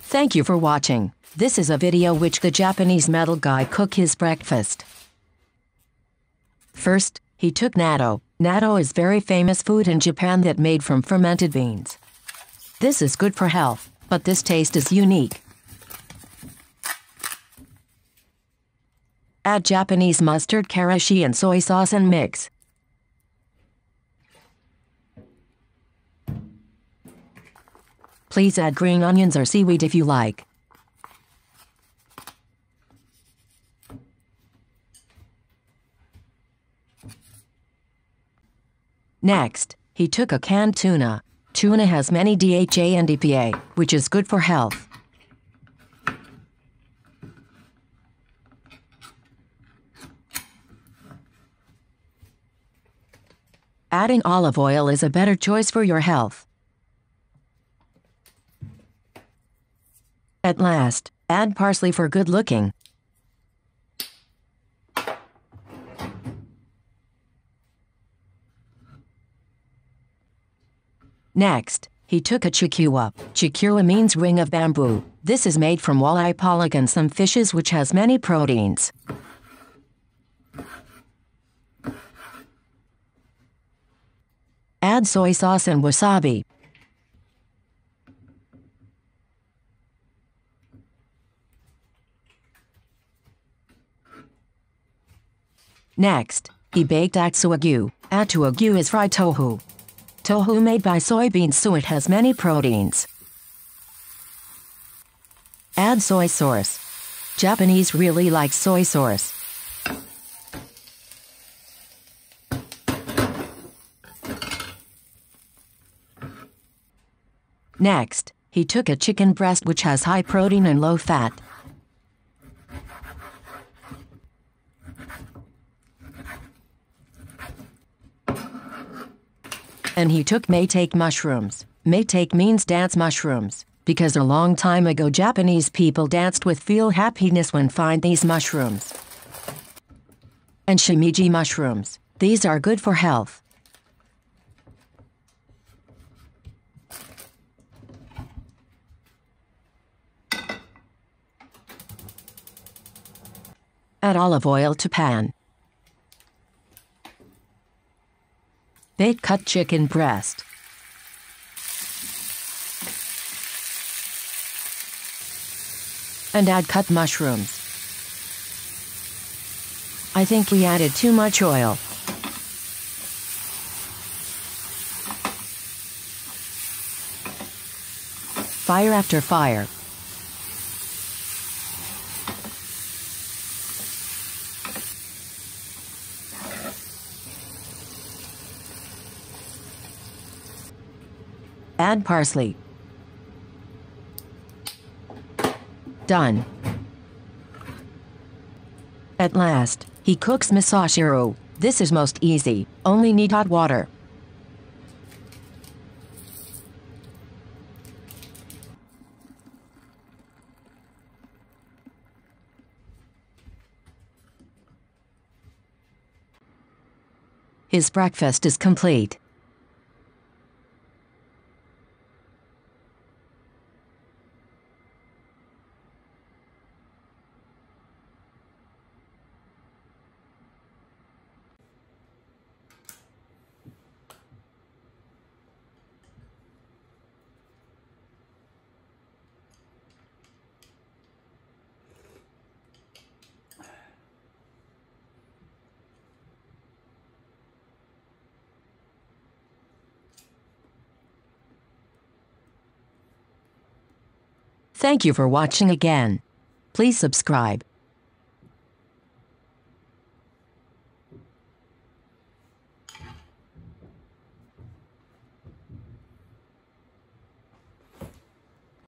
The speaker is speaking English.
Thank you for watching. This is a video which the Japanese metal guy cook his breakfast. First, he took natto. Natto is very famous food in Japan that made from fermented beans. This is good for health, but this taste is unique. Add Japanese mustard, KARASHI and soy sauce and mix. Please add green onions or seaweed if you like. Next, he took a canned tuna. Tuna has many DHA and EPA, which is good for health. Adding olive oil is a better choice for your health. At last, add parsley for good looking. Next, he took a CHIKUWA. CHIKUWA means ring of bamboo. This is made from walleye, pollock and some fishes which has many proteins. Add soy sauce and wasabi. Next, he baked ATSUAGE. ATUAGE is fried tofu. Tofu made by soybeans, so it has many proteins. Add soy sauce. Japanese really like soy sauce. Next, he took a chicken breast which has high protein and low fat. And he took maitake mushrooms. Maitake means dance mushrooms, because a long time ago Japanese people danced with feel happiness when find these mushrooms. And shimeji mushrooms. These are good for health. Add olive oil to pan. Bake cut chicken breast. And add cut mushrooms. I think we added too much oil. Fire after fire. Add parsley. Done. At last, he cooks misoshiru. This is most easy, only need hot water. His breakfast is complete. Thank you for watching again. Please subscribe.